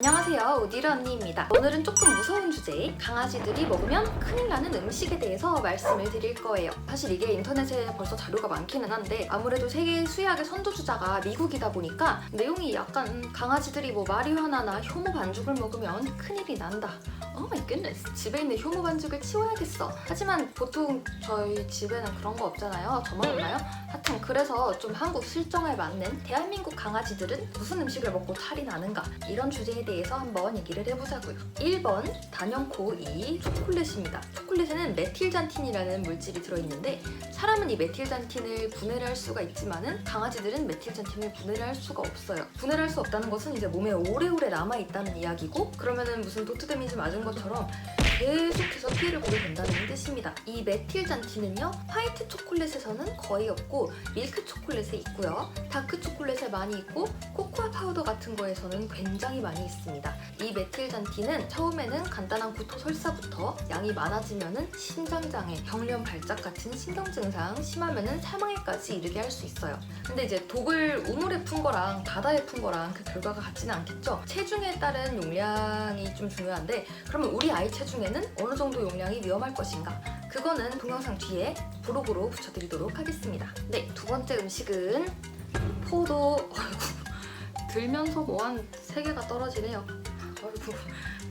안녕하세요, 우디르 언니입니다. 오늘은 조금 무서운 주제, 강아지들이 먹으면 큰일 나는 음식에 대해서 말씀을 드릴 거예요. 사실 이게 인터넷에 벌써 자료가 많기는 한데 아무래도 세계 수의학의 선두주자가 미국이다 보니까 내용이 약간 강아지들이 마리화나나 효모 반죽을 먹으면 큰일이 난다. 오 마이 굿네스, 집에 있는 효모 반죽을 치워야겠어. 하지만 보통 저희 집에는 그런 거 없잖아요. 저만 없나요? 하여튼 그래서 좀 한국 실정에 맞는 대한민국 강아지들은 무슨 음식을 먹고 탈이 나는가, 이런 주제에 대해서 한번 얘기를 해보자고요. 1번 단연코 2 초콜릿입니다. 초콜릿에는 메틸잔틴이라는 물질이 들어있는데 사람은 이 메틸잔틴을 분해를 할 수가 있지만은 강아지들은 메틸잔틴을 분해를 할 수가 없어요. 분해를 할 수 없다는 것은 이제 몸에 오래오래 남아있다는 이야기고, 그러면은 무슨 도트 데미지 맞은 것처럼 계속해서 피해를 보게 된다는 뜻입니다. 이 메틸잔틴은요, 화이트 초콜릿에서는 거의 없고 밀크 초콜릿에 있고요, 다크 초콜릿에 많이 있고 코코아 파우더 같은 거에서는 굉장히 많이 있습니다. 이 메틸잔틴은 처음에는 간단한 구토 설사부터 양이 많아지면은 심장장애, 경련 발작 같은 신경 증상, 심하면은 사망에까지 이르게 할 수 있어요. 근데 이제 독을 우물에 푼 거랑 바다에 푼 거랑 그 결과가 같지는 않겠죠. 체중에 따른 용량이 좀 중요한데, 그러면 우리 아이 체중에는 어느 정도 용량이 위험할 것인가? 그거는 동영상 뒤에 블로그로 붙여드리도록 하겠습니다. 네, 두 번째 음식은 포도. 아이고, 들면서 한 3개가 떨어지네요. 아이고,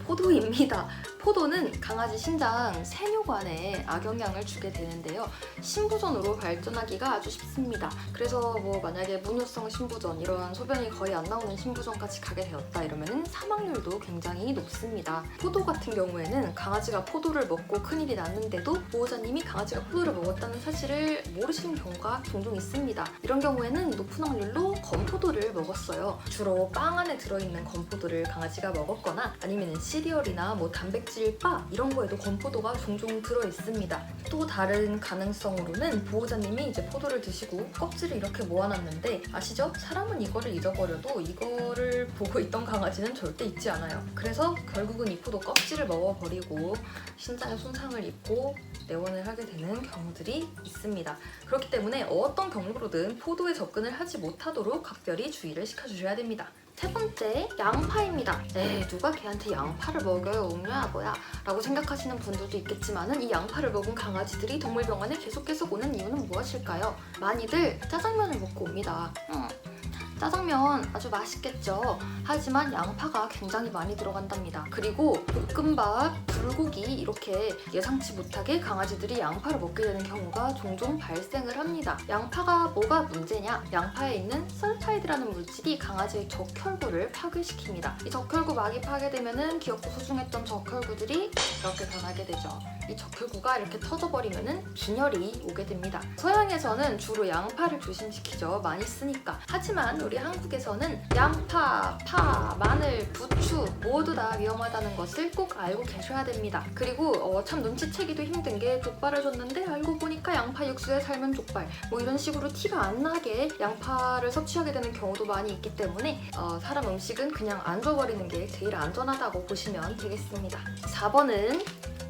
포도입니다. 포도는 강아지 신장 세뇨관에 악영향을 주게 되는데요. 신부전으로 발전하기가 아주 쉽습니다. 그래서 만약에 문우성 신부전, 이런 소변이 거의 안 나오는 신부전까지 가게 되었다 이러면 사망률도 굉장히 높습니다. 포도 같은 경우에는 강아지가 포도를 먹고 큰일이 났는데도 보호자님이 강아지가 포도를 먹었다는 사실을 모르시는 경우가 종종 있습니다. 이런 경우에는 높은 확률로 건포도를 먹었어요. 주로 빵 안에 들어있는 건포도를 강아지가 먹었거나 아니면 시리얼이나 단백질 바 이런 거에도 건포도가 종종 들어있습니다. 또 다른 가능성으로는 보호자님이 이제 포도를 드시고 껍질을 이렇게 모아놨는데, 아시죠? 사람은 이거를 잊어버려도 이거를 보고 있던 강아지는 절대 잊지 않아요. 그래서 결국은 이 포도 껍질을 먹어버리고 신장에 손상을 입고 내원을 하게 되는 경우들이 있습니다. 그렇기 때문에 어떤 경로로든 포도에 접근을 하지 못하도록 각별히 주의를 시켜주셔야 됩니다. 세 번째, 양파입니다. 누가 걔한테 양파를 먹여요, 뭐야 라고 생각하시는 분들도 있겠지만은 이 양파를 먹은 강아지들이 동물병원에 계속 오는 이유는 무엇일까요? 많이들 짜장면을 먹고 옵니다. 짜장면 아주 맛있겠죠. 하지만 양파가 굉장히 많이 들어간답니다. 그리고 볶음밥, 불고기 이렇게 예상치 못하게 강아지들이 양파를 먹게 되는 경우가 종종 발생을 합니다. 양파가 뭐가 문제냐? 양파에 있는 설파이드라는 물질이 강아지의 적혈구를 파괴시킵니다. 이 적혈구 막이 파괴되면은 귀엽고 소중했던 적혈구들이 이렇게 변하게 되죠. 이 적혈구가 이렇게 터져버리면은 빈혈이 오게 됩니다. 서양에서는 주로 양파를 조심시키죠. 많이 쓰니까. 하지만 우리 한국에서는 양파, 파, 마늘, 부추 모두 다 위험하다는 것을 꼭 알고 계셔야 됩니다. 그리고 참 눈치채기도 힘든 게, 족발을 줬는데 알고 보니까 양파 육수에 삶은 족발, 이런 식으로 티가 안 나게 양파를 섭취하게 되는 경우도 많이 있기 때문에 사람 음식은 그냥 안 줘버리는 게 제일 안전하다고 보시면 되겠습니다. 4번은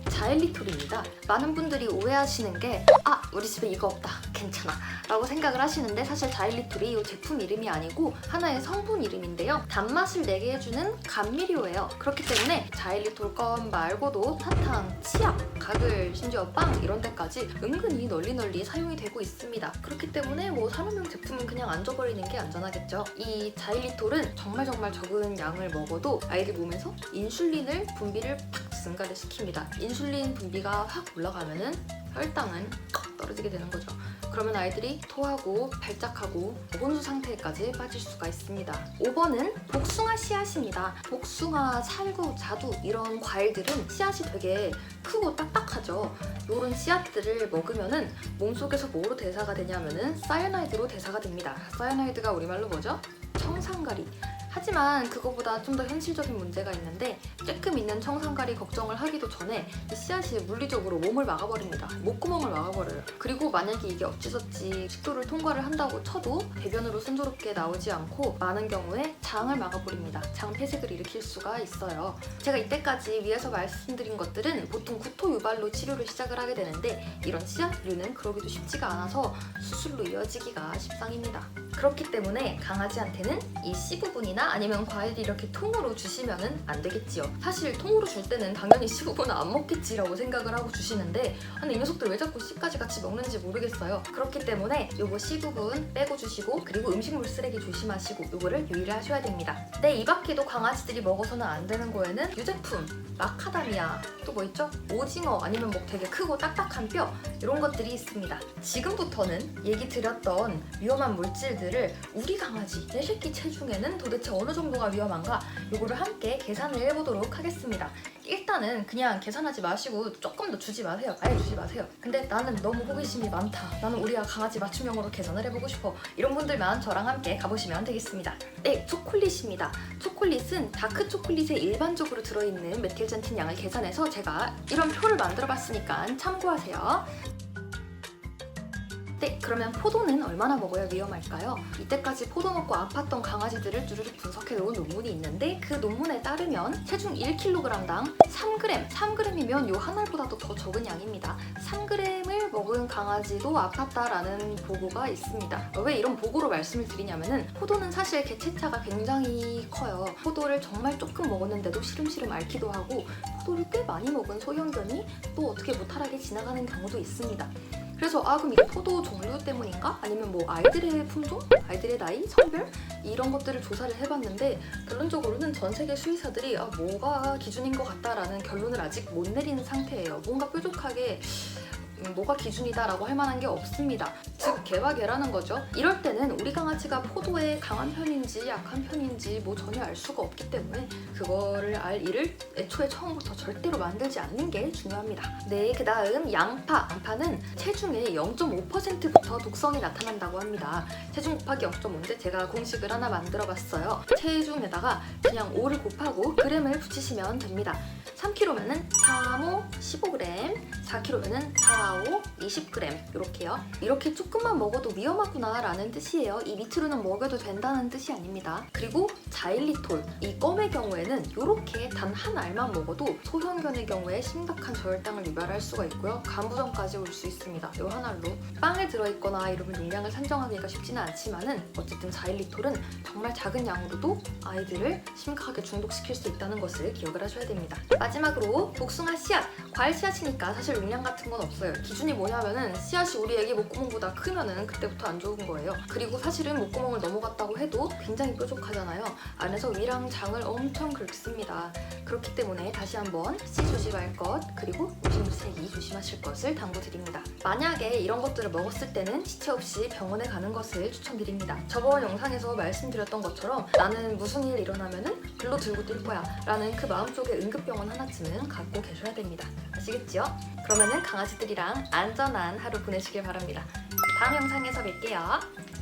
자일리톨입니다. 많은 분들이 오해하시는 게, 우리 집에 이거 없다, 괜찮아 라고 생각을 하시는데, 사실 자일리톨이 이 제품 이름이 아니고 하나의 성분 이름인데요. 단맛을 내게 해주는 감미료예요. 그렇기 때문에 자일리톨 건 말고도 사탕, 치약, 가글, 심지어 빵 이런 데까지 은근히 널리 사용이 되고 있습니다. 그렇기 때문에 산업용 제품은 그냥 안 줘버리는 게 안전하겠죠. 이 자일리톨은 정말 적은 양을 먹어도 아이들 몸에서 인슐린을 분비를 팍 증가를 시킵니다. 인슐린 분비가 확 올라가면은 혈당은 떨어지게 되는 거죠. 그러면 아이들이 토하고 발작하고 혼수 상태까지 빠질 수가 있습니다. 5번은 복숭아 씨앗입니다. 복숭아, 살구, 자두 이런 과일들은 씨앗이 되게 크고 딱딱하죠. 이런 씨앗들을 먹으면은 몸속에서 뭐로 대사가 되냐면은 사이아나이드로 대사가 됩니다. 사이아나이드가 우리말로 뭐죠? 청산가리. 하지만 그거보다 좀 더 현실적인 문제가 있는데, 쬐끔 있는 청산가리 걱정을 하기도 전에 이 씨앗이 물리적으로 몸을 막아버립니다. 목구멍을 막아버려요. 그리고 만약에 이게 어찌저찌 식도를 통과를 한다고 쳐도 배변으로 순조롭게 나오지 않고 많은 경우에 장을 막아버립니다. 장 폐색을 일으킬 수가 있어요. 제가 이때까지 위에서 말씀드린 것들은 보통 구토 유발로 치료를 시작을 하게 되는데, 이런 씨앗류는 그러기도 쉽지가 않아서 수술로 이어지기가 십상입니다. 그렇기 때문에 강아지한테는 이 C 부분이나 아니면 과일이 이렇게 통으로 주시면은 안 되겠지요. 사실 통으로 줄 때는 당연히 시구분은 안 먹겠지라고 생각을 하고 주시는데 아니 이 녀석들 왜 자꾸 씨까지 같이 먹는지 모르겠어요. 그렇기 때문에 요거 씨부분 빼고 주시고 그리고 음식물 쓰레기 조심하시고 요거를 유의를 하셔야 됩니다. 네, 이 밖에도 강아지들이 먹어서는 안 되는 거에는 유제품, 마카다미아, 또 뭐 있죠? 오징어 아니면 뭐 되게 크고 딱딱한 뼈 이런 것들이 있습니다. 지금부터는 얘기 드렸던 위험한 물질들을 우리 강아지, 내 새끼 체중에는 도대체 어느 정도가 위험한가 요거를 함께 계산을 해보도록 하겠습니다. 일단은 그냥 계산하지 마시고 조금 더 주지 마세요. 아예 주지 마세요. 근데 나는 너무 호기심이 많다. 나는 우리 강아지 맞춤형으로 계산을 해보고 싶어. 이런 분들만 저랑 함께 가보시면 되겠습니다. 네, 초콜릿입니다. 초콜릿은 다크 초콜릿에 일반적으로 들어있는 메틸젠틴 양을 계산해서 제가 이런 표를 만들어봤으니까 참고하세요. 네, 그러면 포도는 얼마나 먹어야 위험할까요? 이때까지 포도 먹고 아팠던 강아지들을 쭈르륵 분석해 놓은 논문이 있는데 그 논문에 따르면 체중 1kg당 3g, 3g이면 요 한 알보다도 더 적은 양입니다. 3g을 먹은 강아지도 아팠다라는 보고가 있습니다. 왜 이런 보고로 말씀을 드리냐면은 포도는 사실 개체차가 굉장히 커요. 포도를 정말 조금 먹었는데도 시름시름 앓기도 하고 포도를 꽤 많이 먹은 소형견이 또 어떻게 무탈하게 지나가는 경우도 있습니다. 그래서 그럼 이게 포도 종류 때문인가? 아니면 뭐 아이들의 품종? 아이들의 나이? 성별? 이런 것들을 조사를 해봤는데 결론적으로는 전 세계 수의사들이 뭐가 기준인 것 같다라는 결론을 아직 못 내리는 상태예요. 뭔가 뾰족하게 뭐가 기준이다라고 할 만한 게 없습니다. 즉 개화개라는 거죠. 이럴 때는 우리 강아지가 포도에 강한 편인지 약한 편인지 뭐 전혀 알 수가 없기 때문에 그거를 알 일을 애초에 처음부터 절대로 만들지 않는 게 중요합니다. 네, 그 다음 양파. 양파는 체중의 0.5%부터 독성이 나타난다고 합니다. 체중 곱하기 0.5인데 제가 공식을 하나 만들어봤어요. 체중에다가 그냥 5를 곱하고 그램을 붙이시면 됩니다. 3kg면은 3, 5, 15g, 4kg면은 4, 5, 20g 이렇게요. 이렇게 조금만 먹어도 위험하구나 라는 뜻이에요. 이 밑으로는 먹여도 된다는 뜻이 아닙니다. 그리고 자일리톨, 이 껌의 경우에는 이렇게 단 한 알만 먹어도 소형견의 경우에 심각한 저혈당을 유발할 수가 있고요. 간부전까지 올 수 있습니다. 이 한 알로. 빵에 들어있거나 이러면 용량을 산정하기가 쉽지는 않지만은 어쨌든 자일리톨은 정말 작은 양으로도 아이들을 심각하게 중독시킬 수 있다는 것을 기억을 하셔야 됩니다. 마지막으로 복숭아 씨앗. 과일 씨앗이니까 사실 용량 같은 건 없어요. 기준이 뭐냐면은 씨앗이 우리 애기 목구멍보다 크면은 그때부터 안 좋은 거예요. 그리고 사실은 목구멍을 넘어갔다고 해도 굉장히 뾰족하잖아요. 안에서 위랑 장을 엄청 긁습니다. 그렇기 때문에 다시 한번 씨 조심할 것 그리고 음식물 쓰레기 조심하실 것을 당부드립니다. 만약에 이런 것들을 먹었을 때는 시체 없이 병원에 가는 것을 추천드립니다. 저번 영상에서 말씀드렸던 것처럼 나는 무슨 일 일어나면은 글로 들고 뛸 거야 라는 그 마음속에 응급병원 하나쯤은 갖고 계셔야 됩니다. 아시겠죠? 그러면은 강아지들이랑 안전한 하루 보내시길 바랍니다. 다음 영상에서 뵐게요.